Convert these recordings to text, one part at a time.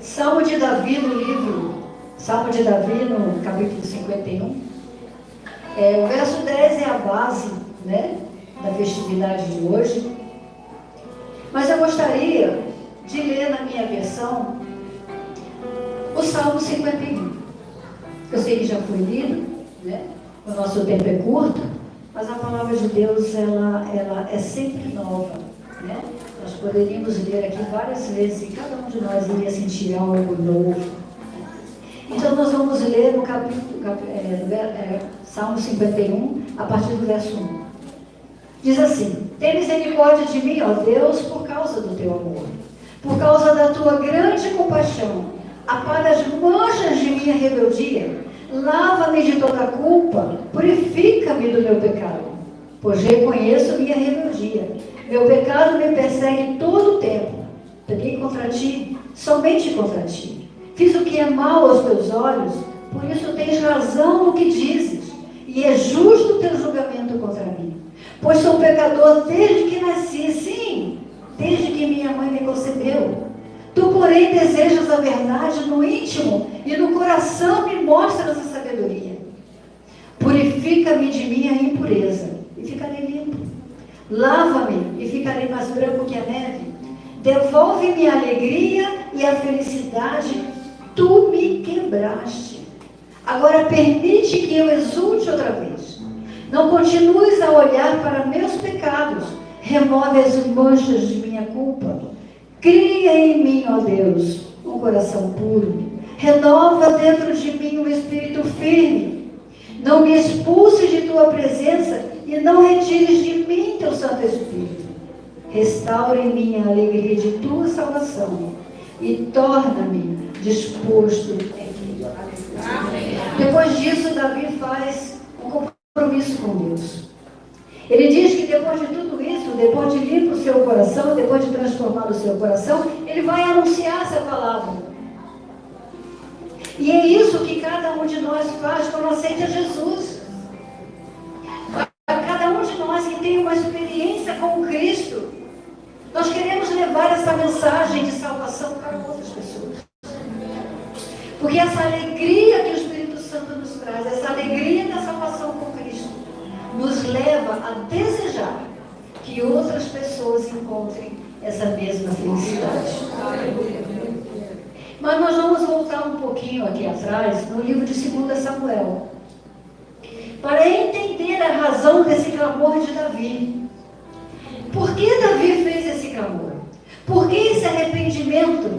Salmo de Davi no livro, Salmo de Davi no capítulo 51. O verso 10 é a base, né, da festividade de hoje. Mas eu gostaria de ler na minha versão o Salmo 51. Eu sei que já foi lido, né? O nosso tempo é curto, mas a palavra de Deus, ela é sempre nova, né? Nós poderíamos ler aqui várias vezes e cada um de nós iria sentir algo novo. Então nós vamos ler no Salmo 51, a partir do verso 1. Diz assim: tem misericórdia de mim, ó Deus, por causa do teu amor, por causa da tua grande compaixão, apaga as manchas de minha rebeldia, lava-me de toda a culpa, purifica-me do meu pecado, pois reconheço minha rebeldia. Meu pecado me persegue todo o tempo. Pequei contra ti, somente contra ti. Fiz o que é mal aos teus olhos, por isso tens razão no que dizes, e é justo o teu julgamento contra mim. Pois sou pecador desde que nasci, sim, desde que minha mãe me concebeu. Tu, porém, desejas a verdade no íntimo, e no coração me mostras a sabedoria. Purifica-me de minha impureza, e ficarei limpo. Lava-me, e ficarei mais branco que a neve. Devolve-me a alegria e a felicidade, tu me quebraste. Agora permite que eu exulte outra vez. Não continues a olhar para meus pecados. Remove as manchas de minha culpa. Cria em mim, ó Deus, um coração puro. Renova dentro de mim um espírito firme. Não me expulses de tua presença e não retires de mim teu Santo Espírito. Restaura em mim a alegria de tua salvação e torna-me disposto em ti. Depois disso, Davi faz um compromisso com Deus. Ele diz que depois de tudo isso, depois de limpar o seu coração, depois de transformar o seu coração, ele vai anunciar essa palavra. E é isso que cada um de nós faz quando aceita Jesus. Cada um de nós que tem uma experiência com Cristo, nós queremos levar essa mensagem de salvação para outras pessoas. Porque essa alegria que o Espírito Santo nos traz, essa alegria da salvação com Cristo, nos leva a desejar que outras pessoas encontrem essa mesma felicidade. Mas nós vamos voltar um pouquinho aqui atrás, no livro de 2 Samuel, para entender a razão desse clamor de Davi. Por que Davi fez esse clamor? Por que esse arrependimento?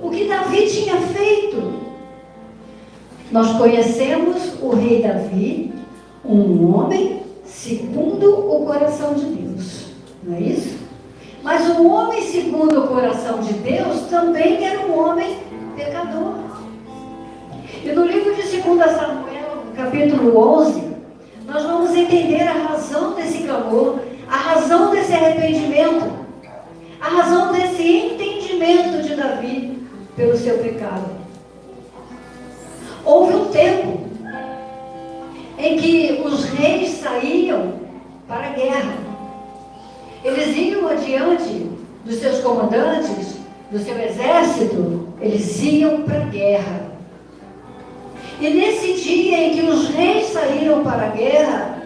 O que Davi tinha feito? Nós conhecemos o rei Davi, um homem segundo o coração de Deus, não é isso? Mas o homem segundo o coração de Deus também era um homem pecador. E no livro de 2 Samuel, capítulo 11, nós vamos entender a razão desse clamor, a razão desse arrependimento, a razão desse entendimento de Davi pelo seu pecado. Houve um tempo em que os reis saíam para a guerra. Eles iam adiante dos seus comandantes, do seu exército, eles iam para a guerra. E nesse dia em que os reis saíram para a guerra,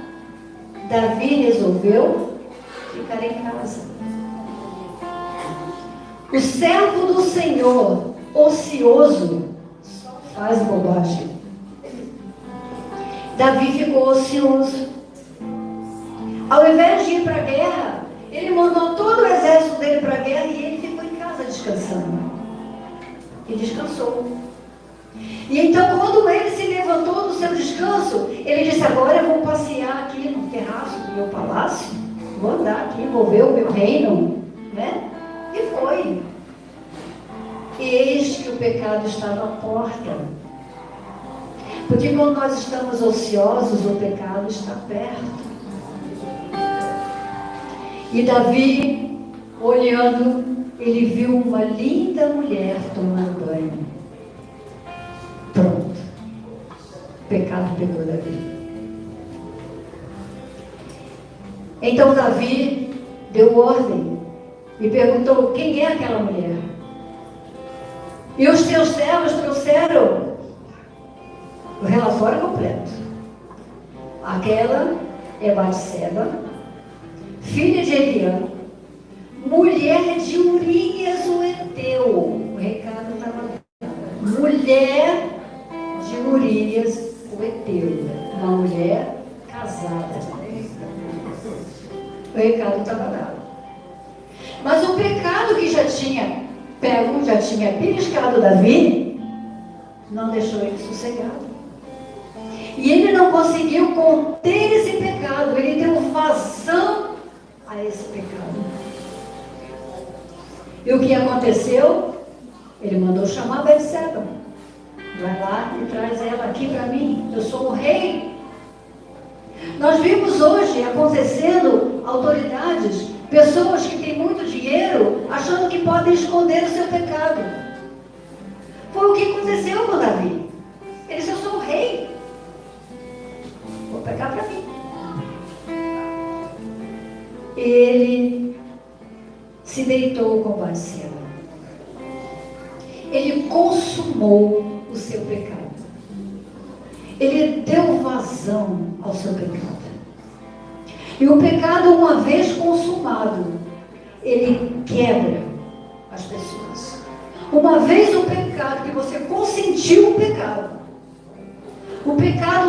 Davi resolveu ficar em casa. O servo do Senhor, ocioso, só faz bobagem. Davi ficou ocioso. Ao invés de ir para a guerra, ele mandou todo o exército dele para a guerra e ele ficou em casa descansando. E descansou. E então, quando ele se levantou do seu descanso, ele disse: agora eu vou passear aqui no terraço do meu palácio, vou andar aqui, vou ver o meu reino, né? E foi. E eis que o pecado estava à porta. Porque quando nós estamos ociosos, o pecado está perto. E Davi, olhando, ele viu uma linda mulher tomando banho. Pronto. O pecado pegou Davi. Então Davi deu ordem e perguntou: quem é aquela mulher? E os teus servos trouxeram o relatório completo. Aquela é Batseba, filha de Eliã, mulher de Urias o Heteu. O recado estava dando. Mulher de Urias o Heteu. Uma mulher casada. O recado estava dado. Mas o pecado que já tinha pego, já tinha beliscado Davi, não deixou ele sossegado. E ele não conseguiu conter esse pecado. Ele deu vazão a esse pecado. E o que aconteceu? Ele mandou chamar Betseba. Vai lá e traz ela aqui para mim. Eu sou o rei. Nós vimos hoje acontecendo autoridades, pessoas que têm muito dinheiro, achando que podem esconder o seu pecado. Foi o que aconteceu com Davi. Ele disse: eu sou o rei. Vou pegar para mim. Ele se deitou com Batseba. Ele consumou o seu pecado. Ele deu vazão ao seu pecado. E o pecado, uma vez consumado, ele quebra as pessoas. Uma vez o pecado, que você consentiu o pecado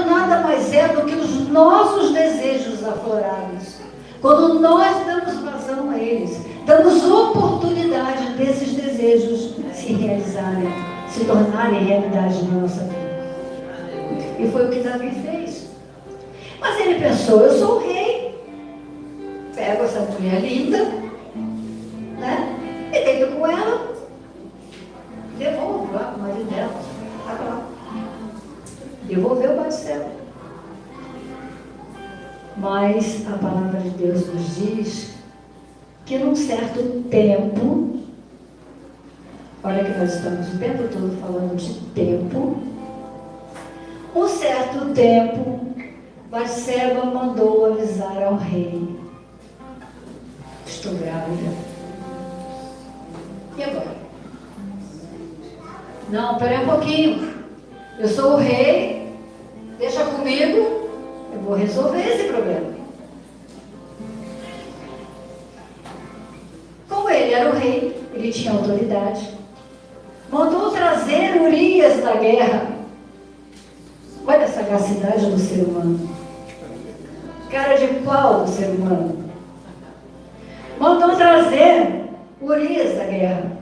nada mais é do que os nossos desejos aflorados. Quando nós damos vazão a eles, damos oportunidade desses desejos se realizarem, se tornarem realidade na nossa vida. E foi o que Davi fez. Mas ele pensou: eu sou o rei. Pego essa mulher linda, né? E deito com ela. Devolvo lá com o marido dela. Devolveu o Batseba. Mas a palavra de Deus nos diz que num certo tempo, olha que nós estamos o tempo todo falando de tempo, um certo tempo, Batseba mandou avisar ao rei: estou grávida. E agora? Não, peraí um pouquinho. Eu sou o rei, deixa comigo, eu vou resolver esse problema. Como ele era o rei, ele tinha autoridade, mandou trazer Urias da guerra. Olha a sagacidade do ser humano. Cara de pau do ser humano. Mandou trazer Urias da guerra.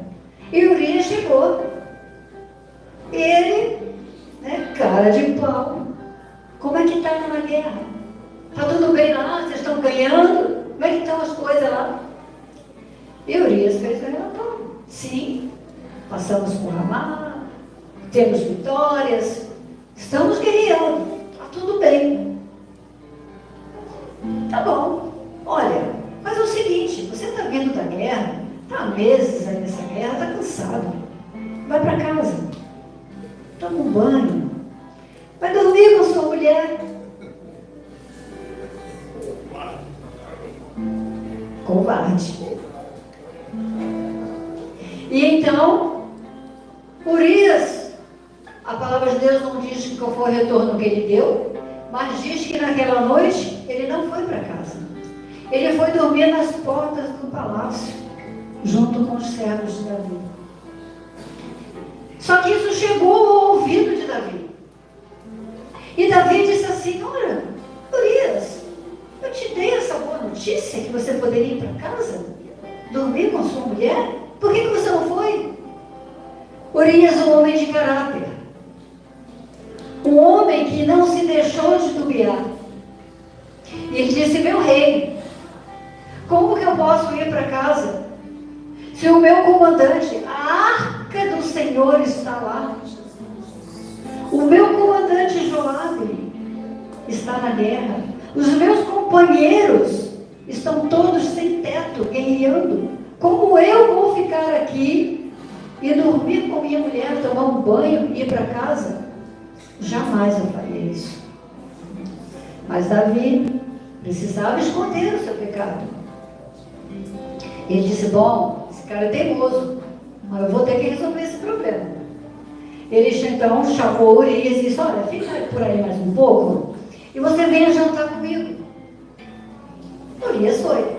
E Urias chegou. Ele, cara de pau. Como é que está na guerra? Está tudo bem lá? Vocês estão ganhando? Como é que estão as coisas lá? E Urias fez o relatório. Sim, passamos por Ramá, temos vitórias, estamos guerreando, está tudo bem. Tá bom, olha, mas é o seguinte, você está vindo da guerra, está há meses aí nessa guerra, está cansado, vai para casa, toma um banho, vai dormir com sua mulher. Covarde. E então, Urias, a palavra de Deus não diz que qual foi o retorno que ele deu, mas diz que naquela noite ele não foi para casa. Ele foi dormir nas portas do palácio, junto com os servos de Davi. Só que isso chegou ao ouvido de Davi. E Davi disse assim: olha, Urias, eu te dei essa boa notícia que você poderia ir para casa, dormir com sua mulher. Por que você não foi? Urias, um homem de caráter. Um homem que não se deixou titubear. E ele disse: meu rei, como que eu posso ir para casa se o meu comandante, a arca do Senhor está lá? O meu comandante Joabe está na guerra. Os meus companheiros estão todos sem teto, guerreando. Como eu vou ficar aqui e dormir com minha mulher, tomar um banho e ir para casa? Jamais eu faria isso. Mas Davi precisava esconder o seu pecado. Ele disse: bom, esse cara é teimoso, mas eu vou ter que resolver esse problema. Ele então chamou Urias e disse, olha, fica por aí mais um pouco e você venha jantar comigo. Urias foi.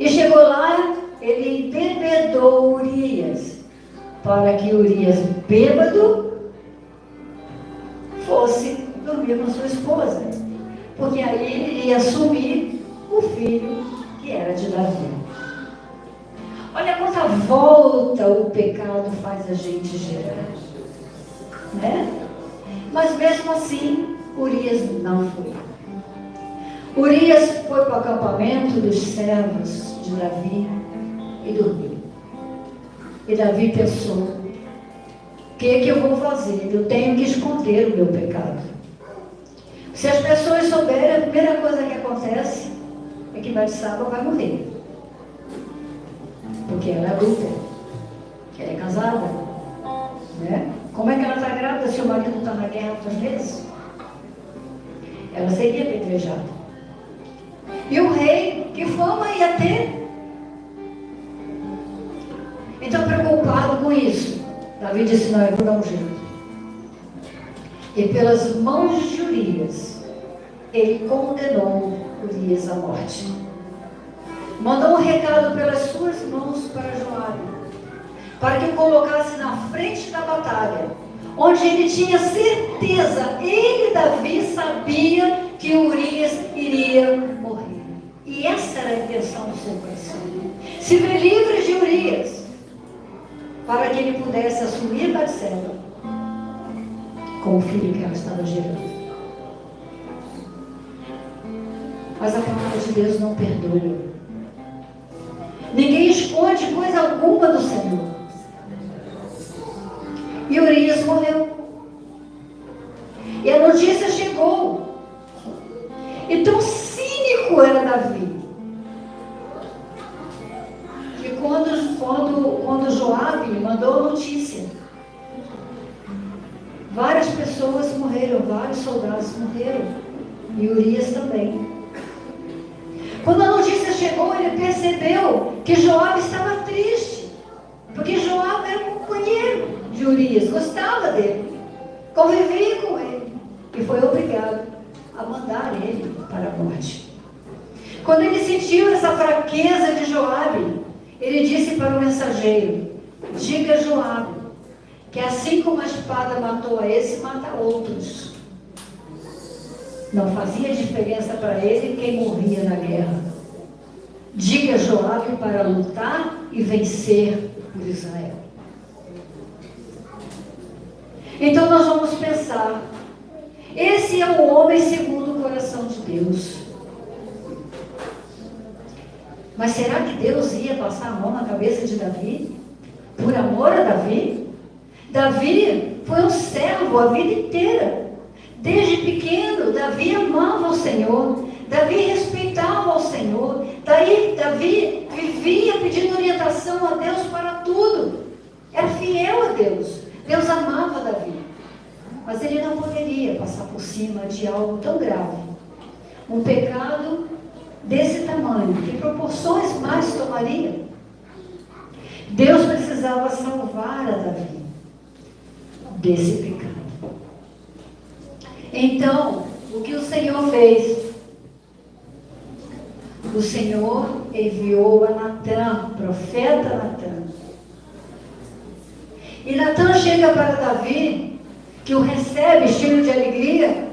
E chegou lá, ele embebedou Urias, para que Urias, bêbado, fosse dormir com sua esposa. Porque aí ele ia assumir o filho que era de Davi. Olha quanta volta o pecado faz a gente gerar. Né? Mas mesmo assim, Urias não foi. Urias foi para o acampamento dos servos de Davi e dormiu. E Davi pensou, o que eu vou fazer? Eu tenho que esconder o meu pecado. Se as pessoas souberem, a primeira coisa que acontece é que Batseba vai morrer. Porque ela é adulta, ela é casada. Né? Como é que ela está grávida se o marido está na guerra outras vezes? Ela seria apedrejada. E o rei, que fama ia ter? Então, preocupado com isso, Davi disse, não, eu vou dar um jeito. E pelas mãos de Urias, ele condenou Urias à morte. Mandou um recado pelas suas mãos para Joabe, para que o colocasse na frente da batalha, onde ele tinha certeza, ele, Davi, sabia que Urias iria morrer. E essa era a intenção do seu coração. Se ver livre de Urias, para que ele pudesse assumir Batseba com o filho que ela estava gerando. Mas a palavra de Deus não perdoa. Ninguém esconde coisa alguma do Senhor. E Urias morreu. E a notícia chegou. E tão cínico era Davi, que quando Joabe mandou a notícia, várias pessoas morreram, vários soldados morreram. E Urias também. Quando a notícia chegou, ele percebeu que Joabe estava triste, porque Joabe era um companheiro de Urias, gostava dele, convivia com ele, e foi obrigado a mandar ele para a morte. Quando ele sentiu essa fraqueza de Joabe, ele disse para o mensageiro, diga a Joabe, que assim como a espada matou a esse, mata outros. Não fazia diferença para ele quem morria na guerra. Diga a Joabe para lutar e vencer por Israel. Então nós vamos pensar, esse é o homem segundo o coração de Deus. Mas será que Deus ia passar a mão na cabeça de Davi? Por amor a Davi? Davi foi um servo a vida inteira. Desde pequeno, Davi amava o Senhor. Davi respeitava o Senhor. Davi vivia pedindo orientação a Deus para tudo. Era fiel a Deus. Deus amava Davi. Mas ele não poderia passar por cima de algo tão grave. Um pecado desse tamanho. Que proporções mais tomaria? Deus precisava salvar a Davi desse pecado. Então, o que o Senhor fez? O Senhor enviou a Natã, profeta Natã. E Natã chega para Davi, que o recebe cheio de alegria,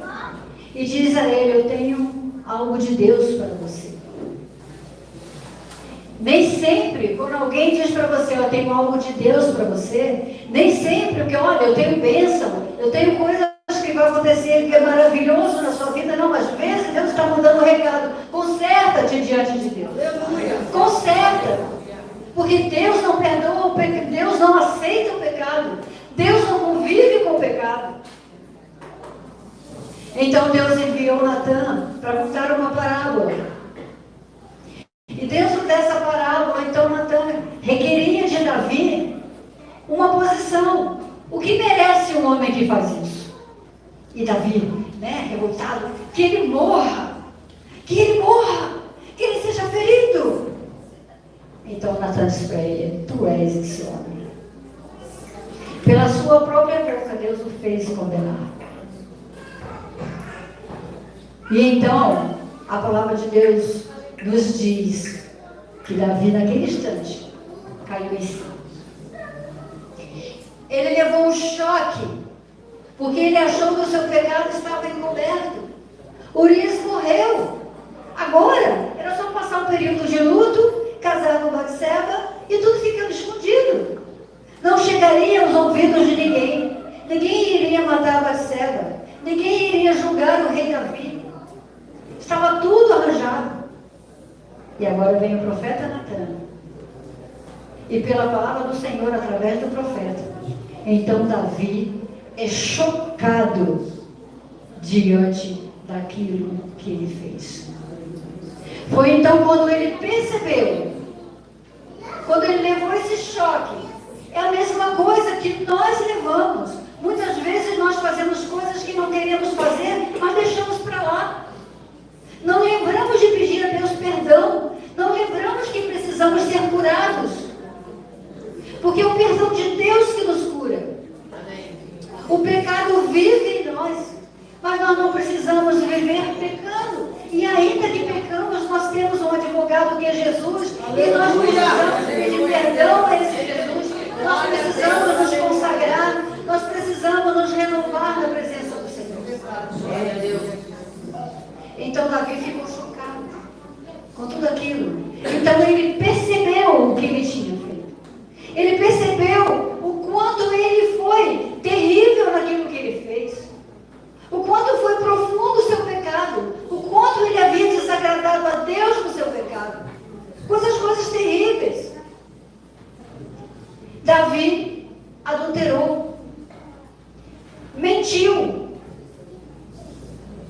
e diz a ele, eu tenho algo de Deus para você. Nem sempre, quando alguém diz para você, eu tenho algo de Deus para você, nem sempre, porque olha, eu tenho bênção, eu tenho coisas que vai acontecer que é maravilhoso na sua vida, não, mas às vezes Deus está mandando um recado, conserta-te diante de Deus, conserta, porque Deus não perdoa o pecado, Deus não aceita o pecado, Deus não convive com o pecado. Então Deus enviou Natã para contar uma parábola. E dentro dessa parábola, então Natã requeria de Davi uma posição. O que merece um homem que faz isso? E Davi, revoltado, que ele morra, que ele seja ferido. Então Natã disse para ele, tu és esse homem. Pela sua própria boca, Deus o fez condenar. E então, a palavra de Deus nos diz que Davi, naquele instante, caiu em si. Ele levou um choque, porque ele achou que o seu pecado estava encoberto. Urias morreu. Agora, era só passar um período de luto, casar com Batseba e tudo ficando escondido. Não chegaria aos ouvidos de ninguém. Ninguém iria matar Batseba. Ninguém iria julgar o rei Davi. Estava tudo arranjado. E agora vem o profeta Natan. E pela palavra do Senhor, através do profeta, então Davi é chocado diante daquilo que ele fez. Foi então quando ele percebeu, quando ele levou esse choque. É a mesma coisa que nós levamos. Muitas vezes nós fazemos coisas que não queremos fazer, mas deixamos para lá. Não lembramos de pedir a Deus perdão. Não lembramos que precisamos ser curados. Porque é o perdão de Deus que nos cura. O pecado vive em nós. Mas nós não precisamos viver pecando. E ainda que pecamos, nós temos um advogado que é Jesus. E nós precisamos pedir perdão a esse Jesus. Nós precisamos nos consagrar. Nós precisamos nos renovar na presença do Senhor. Então Davi ficou chocado com tudo aquilo. Então ele percebeu o que ele tinha feito. Ele percebeu o quanto ele foi terrível naquilo que ele fez. O quanto foi profundo o seu pecado. O quanto ele havia desagradado a Deus com o seu pecado. Coisas terríveis. Davi adulterou, mentiu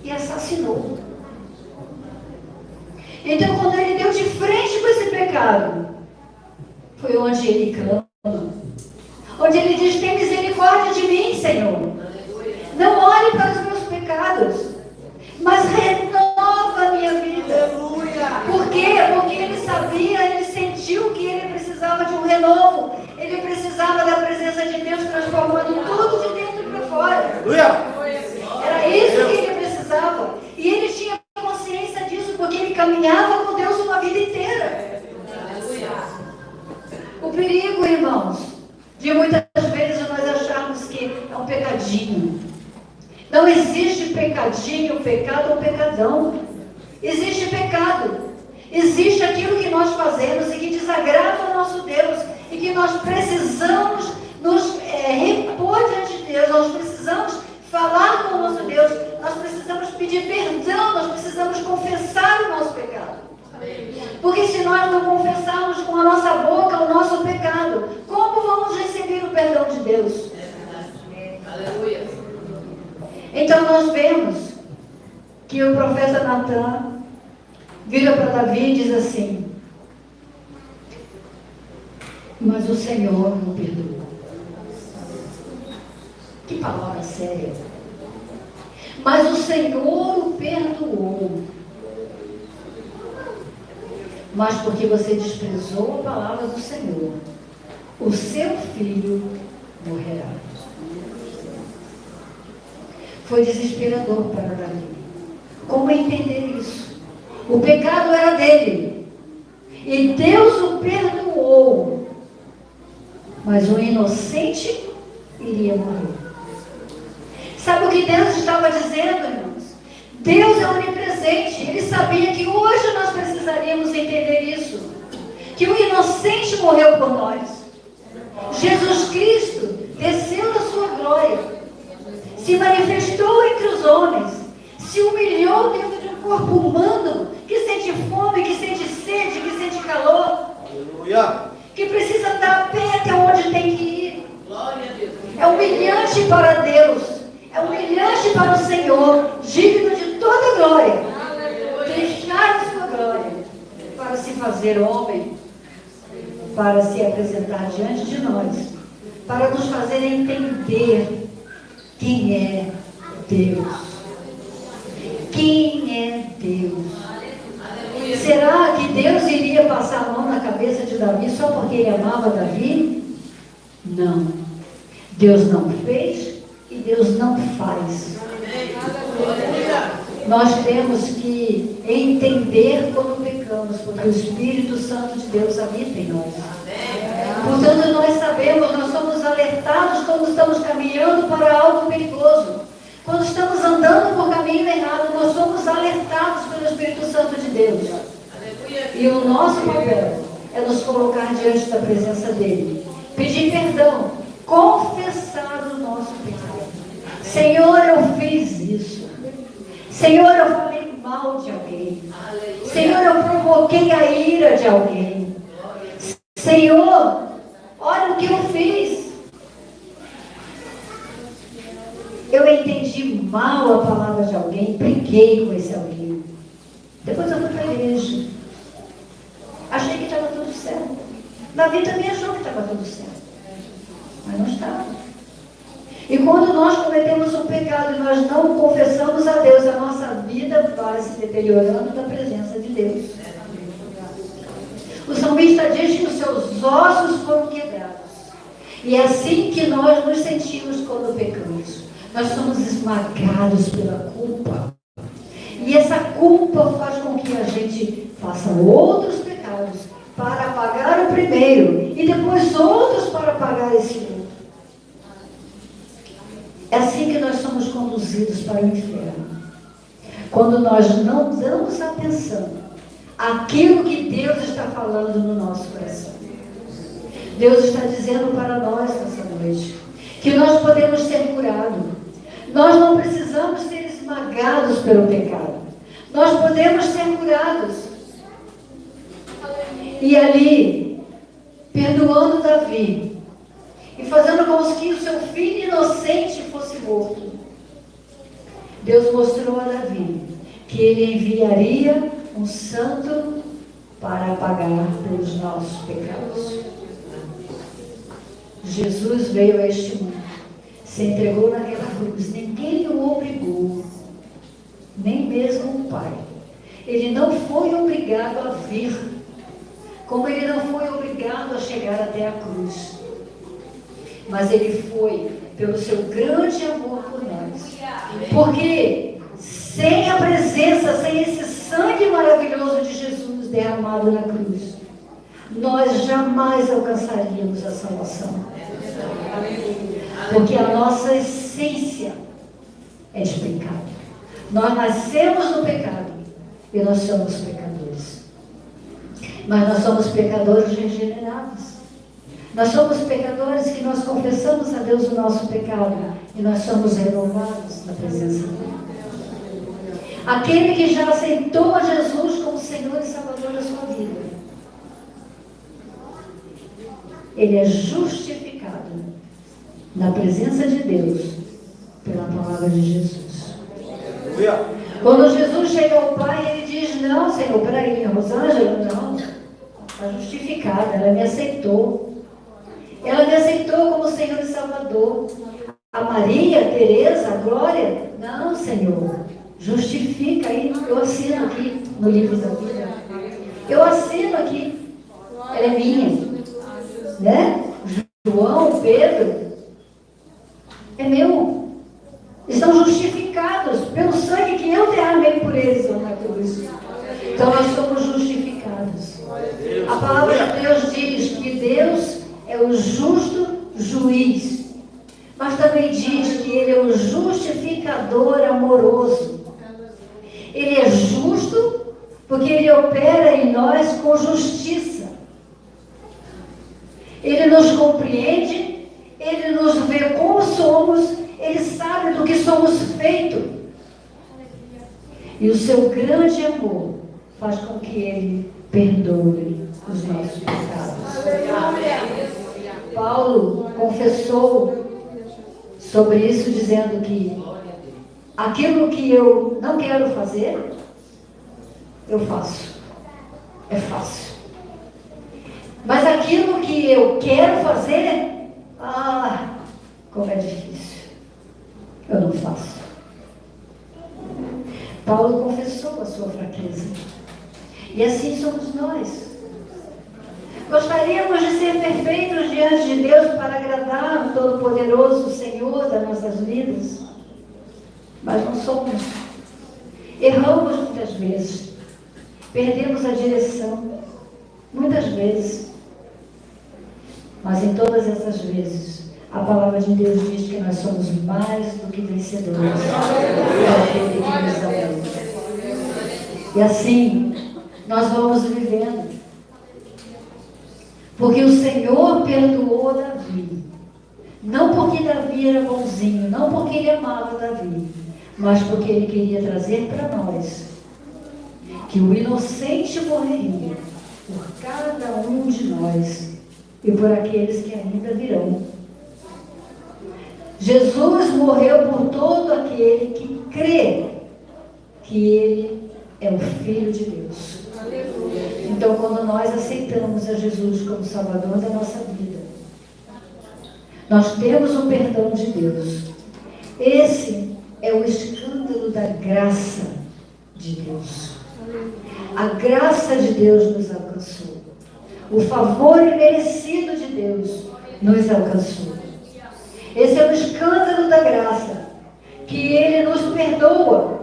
e assassinou. Então, quando ele deu de frente com esse pecado, foi onde ele clama, onde ele diz: tem misericórdia de mim, Senhor. Não olhe para os meus pecados, mas renova a minha vida. Por quê? Porque ele sabia, ele sentiu que ele precisava de um renovo. Ele precisava da presença de Deus transformando tudo de dentro para fora. Era isso que ele precisava. E ele tinha consciência disso, porque ele caminhava com Deus uma vida inteira. O perigo, irmãos, de muitas vezes nós acharmos que é um pecadinho. Não existe pecadinho, pecado ou pecadão. Existe pecado. Existe aquilo que nós fazemos e que desagrada o nosso Deus e que nós precisamos nos repor diante de Deus. Nós precisamos falar com o nosso Deus. Nós precisamos pedir perdão. Nós precisamos confessar o nosso pecado. Porque se nós não confessarmos com a nossa boca o nosso pecado, como vamos receber o perdão de Deus? Aleluia. Então nós vemos que o profeta Natan vira para Davi e diz assim: mas o Senhor não perdoou. Que palavra séria. Mas o Senhor o perdoou. Mas porque você desprezou a palavra do Senhor, o seu filho morrerá. Foi desesperador para Davi. Como entender isso? O pecado era dele. E Deus o perdoou. Mas o inocente iria morrer. Sabe o que Deus estava dizendo, irmãos? Deus é onipresente. Ele sabia que hoje nós precisaríamos entender isso. Que o inocente morreu por nós. Jesus Cristo desceu da sua glória. Se manifestou entre os homens. Se humilhou dentro de um corpo humano que sente fome, que sente sede, que sente calor. Aleluia. Que precisa estar a pé até onde tem que ir. Glória a Deus. É humilhante para Deus. É humilhante para o Senhor, digno de toda glória. Deixar a sua glória para se fazer homem, para se apresentar diante de nós, para nos fazer entender quem é Deus. Quem é Deus? Será que Deus iria passar a mão na cabeça de Davi só porque ele amava Davi? Não. Deus não fez e Deus não faz. Nós temos que entender quando pecamos, porque o Espírito Santo de Deus habita em nós. Portanto, nós sabemos, nós somos alertados quando estamos caminhando para algo perigoso. Quando estamos andando por caminho errado, nós somos alertados pelo Espírito Santo de Deus. E o nosso papel é nos colocar diante da presença dele, pedir perdão, confessar o nosso pecado. Senhor, eu fiz isso. Senhor, eu falei mal de alguém. Senhor, eu provoquei a ira de alguém. Senhor, olha o que eu fiz. Eu entendi mal a palavra de alguém, briguei com esse alguém. Depois eu fui para a igreja. Achei que estava tudo certo. Davi também achou que estava tudo certo. Mas não estava. E quando nós cometemos um pecado e nós não confessamos a Deus, a nossa vida vai se deteriorando da presença de Deus. O salmista diz que os seus ossos foram quebrados. E é assim que nós nos sentimos quando pecamos. Nós somos esmagados pela culpa. E essa culpa faz com que a gente faça outros pecados para apagar o primeiro e depois outros para apagar esse outro. É assim que nós somos conduzidos para o inferno. Quando nós não damos atenção àquilo que Deus está falando no nosso coração. Deus está dizendo para nós nessa noite que nós podemos ser curados. Nós não precisamos ser esmagados pelo pecado. Nós podemos ser curados. E ali, perdoando Davi e fazendo com que o seu filho inocente fosse morto, Deus mostrou a Davi que ele enviaria um santo para apagar pelos nossos pecados. Jesus veio a este mundo, se entregou naquela cruz, ninguém o obrigou, nem mesmo o Pai. Ele não foi obrigado a vir, como ele não foi obrigado a chegar até a cruz. Mas ele foi pelo seu grande amor por nós. Porque sem a presença, sem esse sangue maravilhoso de Jesus derramado na cruz, nós jamais alcançaríamos a salvação. Porque a nossa essência é de pecado. Nós nascemos no pecado e nós somos pecadores. Mas nós somos pecadores regenerados. Nós somos pecadores que nós confessamos a Deus o nosso pecado e nós somos renovados na presença dele. Aquele que já aceitou a Jesus como Senhor e Salvador da sua vida, ele é justificado na presença de Deus pela palavra de Jesus. Quando Jesus chega ao Pai, ele diz: não, Senhor, peraí, Rosângela, não, está justificada, ela me aceitou. Ela me aceitou como Senhor e Salvador. A Maria, a Teresa, a Glória, não, Senhor, justifica aí. Eu assino aqui no livro da vida. Eu assino aqui. Ela é minha. Né? João, Pedro, é meu. Estão justificados pelo sangue que eu derramei por eles lá na cruz. Então nós somos justificados. A palavra de Deus diz que Deus é o justo juiz, mas também diz que ele é o justificador amoroso. Ele é justo porque ele opera em nós com justiça. Ele nos compreende, ele nos vê como somos, ele sabe do que somos feitos. E o seu grande amor faz com que ele perdoe os nossos pecados. Paulo confessou sobre isso, dizendo que aquilo que eu não quero fazer, eu faço. É fácil. Mas aquilo que eu quero fazer, como é difícil. Eu não faço. Paulo confessou a sua fraqueza. E assim somos nós. Gostaríamos de ser perfeitos diante de Deus para agradar o Todo-Poderoso Senhor das nossas vidas, mas não somos. Erramos muitas vezes, perdemos a direção, muitas vezes, mas em todas essas vezes, a palavra de Deus diz que nós somos mais do que vencedores por aquele que nos ama. E assim, nós vamos vivendo. Porque o Senhor perdoou Davi. Não porque Davi era bonzinho, não porque ele amava Davi, mas porque ele queria trazer para nós que o inocente morreria por cada um de nós e por aqueles que ainda virão. Jesus morreu por todo aquele que crê que ele é o Filho de Deus. Então, quando nós aceitamos a Jesus como Salvador da nossa vida, nós temos o perdão de Deus. Esse é o escândalo da graça de Deus. A graça de Deus nos alcançou. O favor imerecido de Deus nos alcançou. Esse é o escândalo da graça, que Ele nos perdoa,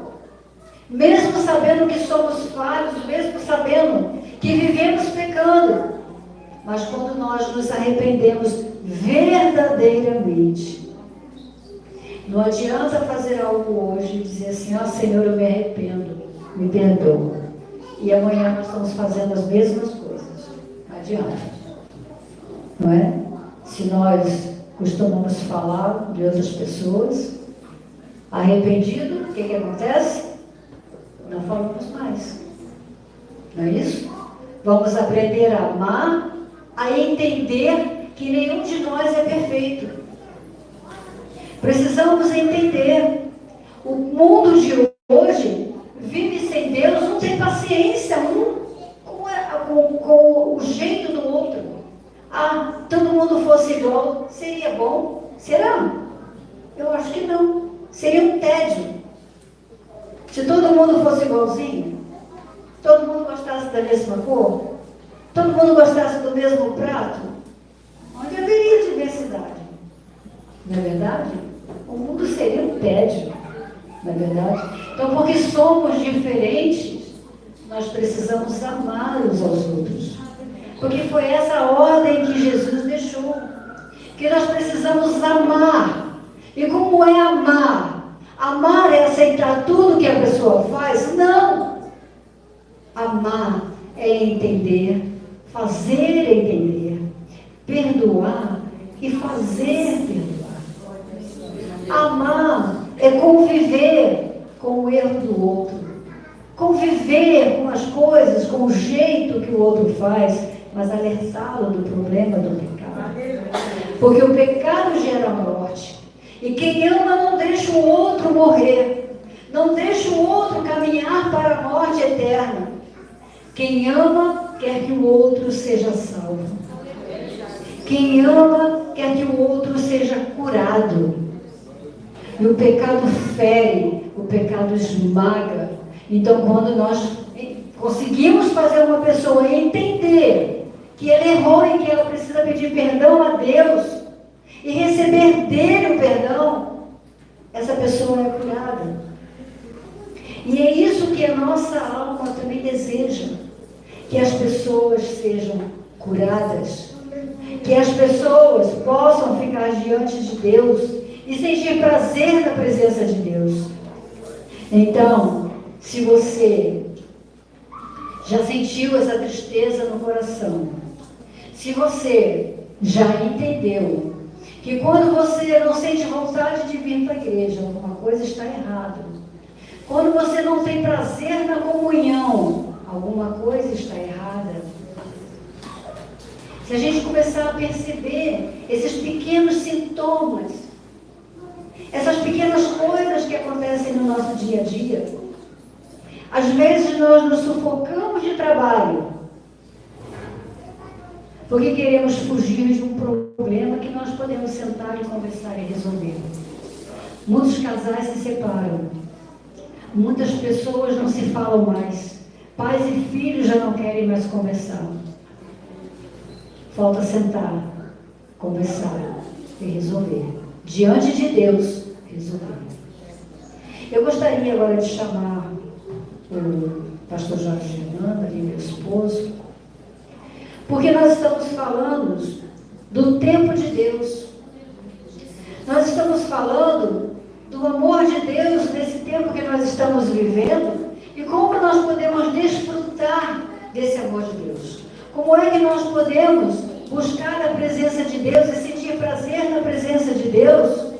mesmo sabendo que somos falhos, mesmo sabendo que vivemos pecando. Mas quando nós nos arrependemos verdadeiramente, não adianta fazer algo hoje e dizer assim: ó Senhor, eu me arrependo, me perdoa. E amanhã nós estamos fazendo as mesmas coisas. Não adianta. Não é? Se nós costumamos falar de outras pessoas, arrependido, o que acontece? Não falamos mais. Não é isso? Vamos aprender a amar, a entender que nenhum de nós é perfeito. Precisamos entender. O mundo de hoje vive sem Deus, não tem paciência um com o jeito do outro. Ah, todo mundo fosse igual, seria bom? Será? Eu acho que não. Seria um tédio. Se todo mundo fosse igualzinho, todo mundo gostasse da mesma cor, todo mundo gostasse do mesmo prato, onde haveria diversidade? Não é verdade? O mundo seria um tédio, não é verdade? Então, porque somos diferentes, nós precisamos amar uns aos outros. Porque foi essa a ordem que Jesus deixou. Que nós precisamos amar. E como é amar? Amar é aceitar tudo que a pessoa faz? Não. Amar é entender, fazer entender, perdoar e fazer perdoar. Amar é conviver com o erro do outro, conviver com as coisas, com o jeito que o outro faz, mas alertá-lo do problema do pecado. Porque o pecado gera morte. E quem ama não deixa o outro morrer, não deixa o outro caminhar para a morte eterna. Quem ama quer que o outro seja salvo. Quem ama quer que o outro seja curado. E o pecado fere, o pecado esmaga. Então, quando nós conseguimos fazer uma pessoa entender que ela errou e que ela precisa pedir perdão a Deus e receber dele o perdão, essa pessoa é curada. E é isso que a nossa alma também deseja, que as pessoas sejam curadas, que as pessoas possam ficar diante de Deus e sentir prazer na presença de Deus. Então, se você já sentiu essa tristeza no coração, se você já entendeu que quando você não sente vontade de vir para a igreja, alguma coisa está errada. Quando você não tem prazer na comunhão, alguma coisa está errada. Se a gente começar a perceber esses pequenos sintomas, essas pequenas coisas que acontecem no nosso dia a dia, às vezes nós nos sufocamos de trabalho, porque queremos fugir de um problema que nós podemos sentar e conversar e resolver. Muitos casais se separam. Muitas pessoas não se falam mais. Pais e filhos já não querem mais conversar. Falta sentar, conversar e resolver. Diante de Deus, resolver. Eu gostaria agora de chamar o pastor Jorge Fernando, ali meu esposo, porque nós estamos falando do tempo de Deus. Nós estamos falando do amor de Deus nesse tempo que nós estamos vivendo e como nós podemos desfrutar desse amor de Deus. Como é que nós podemos buscar a presença de Deus e sentir prazer na presença de Deus?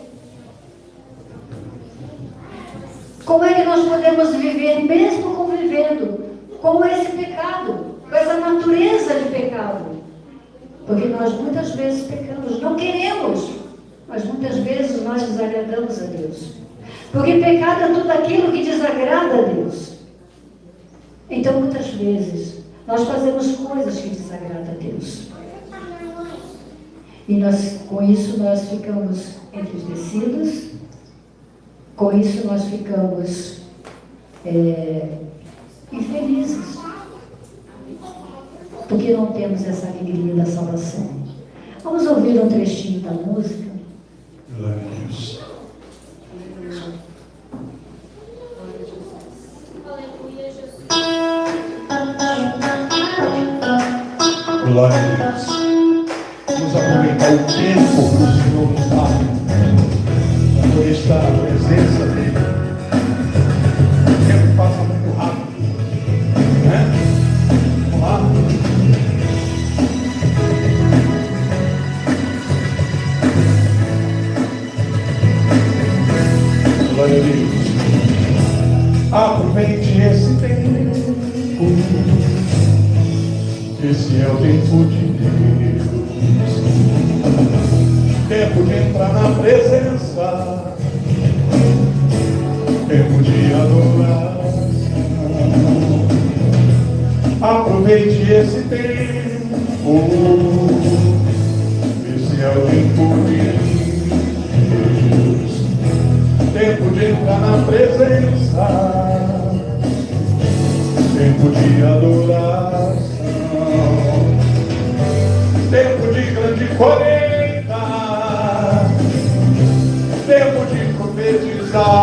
Como é que nós podemos viver, mesmo convivendo com esse pecado, com essa natureza de pecado? Porque nós muitas vezes pecamos, não queremos, mas muitas vezes nós desagradamos a Deus. Porque pecado é tudo aquilo que desagrada a Deus. Então, muitas vezes, nós fazemos coisas que desagradam a Deus. E com isso nós ficamos entristecidos, com isso nós ficamos infelizes, porque não temos essa alegria da salvação. Vamos ouvir um trechinho da música? Glória a Deus. Glória a Deus. Vamos aproveitar o tempo que o Senhor nos dá para poder estar na presença dEle. O tempo passa muito rápido, né? Vamos lá. Glória a Deus. Aproveite esse tempo. Esse é o tempo de Deus. Tempo de entrar na presença. Tempo de adoração. Aproveite esse tempo. Esse é o tempo de Deus. Tempo de entrar na presença. Tempo de adoração. Tempo de grande colheita. Tempo de profetizar.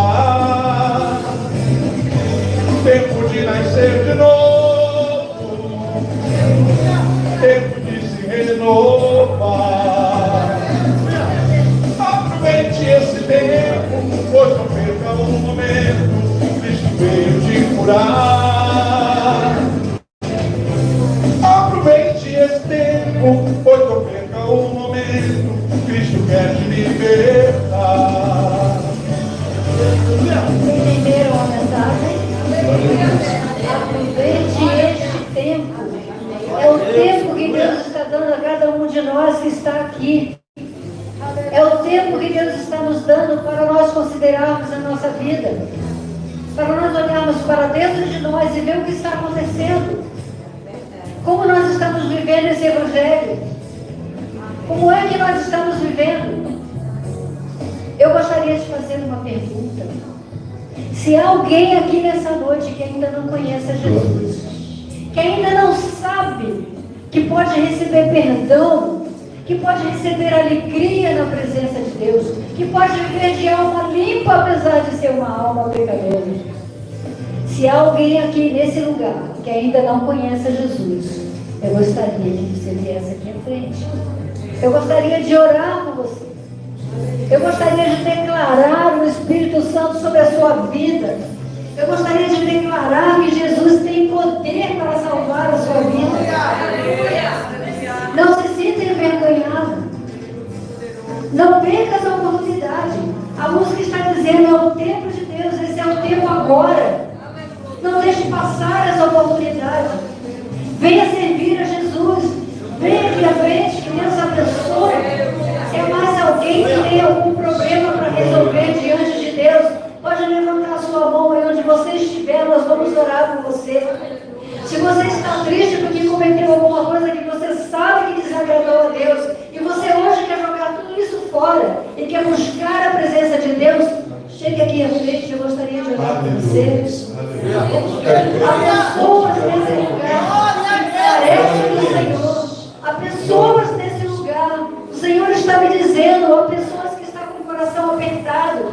Tempo de nascer de novo. Tempo de se renovar. Aproveite esse tempo, pois não perca um momento. Cristo veio te curar. Aproveite esse tempo, pois não perca um momento. Cristo quer te libertar. Entenderam a mensagem? Aproveite este tempo. É o tempo que Deus está dando a cada um de nós que está aqui. É o tempo que Deus está nos dando para nós considerarmos a nossa vida. Para nós olharmos para dentro de nós e ver o que está acontecendo. Como nós estamos vivendo esse Evangelho? Como é que nós estamos vivendo? Eu gostaria de fazer uma pergunta. Se há alguém aqui nessa noite que ainda não conhece a Jesus, que ainda não sabe que pode receber perdão, que pode receber alegria na presença de Deus, que pode viver de alma limpa apesar de ser uma alma pecadora. Se há alguém aqui nesse lugar que ainda não conhece a Jesus, eu gostaria que você viesse aqui à frente. Eu gostaria de orar por você. Eu gostaria de declarar o Espírito Santo sobre a sua vida. Eu gostaria de declarar que Jesus tem poder para salvar a sua vida. Não se sinta envergonhado. Não perca essa oportunidade. A música está dizendo, é o tempo de Deus, esse é o tempo agora. Não deixe passar essa oportunidade. Venha servir a Jesus. Venha aqui à frente, que Deus abençoe. Se há mais alguém que tem algum problema para resolver diante de Deus, pode levantar a sua mão aí onde você estiver, nós vamos orar por você. Se você está triste porque cometeu alguma coisa que você sabe que desagradou a Deus, e você hoje quer jogar tudo isso fora, e quer buscar a presença de Deus, chegue aqui à frente, eu gostaria de orar por você. Há pessoas nesse lugar que carecem do Senhor. Há pessoas dizendo, há pessoas que estão com o coração apertado,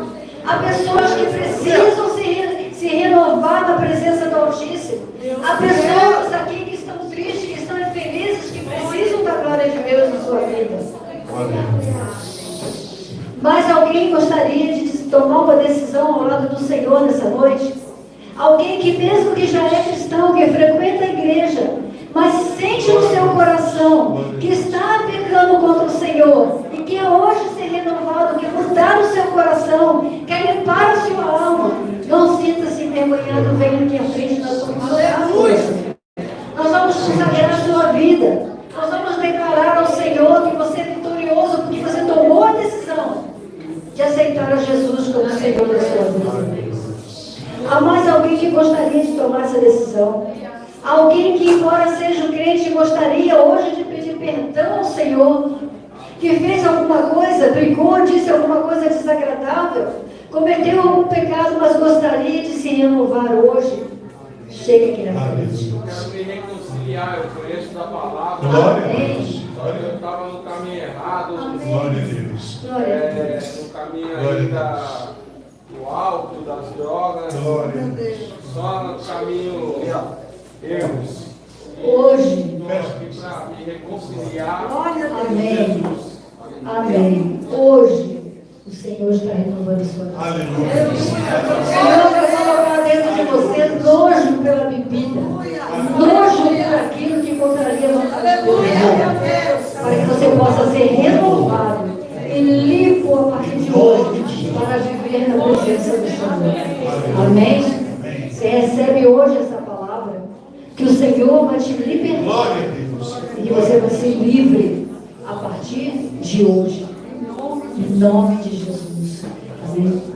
há pessoas que precisam se renovar na presença do Altíssimo, há pessoas aqui que estão tristes, que estão infelizes, que precisam da glória de Deus na sua vida. Mas alguém gostaria de tomar uma decisão ao lado do Senhor nessa noite? Alguém que mesmo que já é cristão, que frequenta a igreja, mas sente no seu coração que está pecando contra o Senhor e que hoje ser renovado, que mudar o seu coração, quer limpar a sua alma, não sinta-se envergonhado, venha aqui à frente, nós vamos orar por você. Nós vamos consagrar a sua vida, nós vamos declarar ao Senhor que você é vitorioso porque você tomou a decisão de aceitar a Jesus como Senhor da sua vida. Há mais alguém que gostaria de tomar essa decisão? Alguém que, embora seja um crente, gostaria hoje de pedir perdão ao Senhor, que fez alguma coisa, brigou, disse alguma coisa desagradável, cometeu algum pecado, mas gostaria de se renovar hoje? Chega aqui na frente. Eu quero me reconciliar, eu conheço da palavra. Glória a Deus. Eu estava no caminho errado. Glória a Deus. No caminho ainda do álcool, das drogas. Glória a Deus. Só no caminho erros. Hoje. Para me reconciliar. Amém. Amém. Hoje, o Senhor está renovando a sua vida. Aleluia. O Senhor vai colocar dentro de você nojo pela bebida, nojo por aquilo que contraria a vontade de Deus, para que você possa ser renovado e limpo a partir de hoje, para viver na presença do Senhor. Amém? Você recebe hoje essa palavra, que o Senhor vai te libertar. Glória a Deus. E você vai ser livre a partir de hoje. Em nome de Jesus. Amém.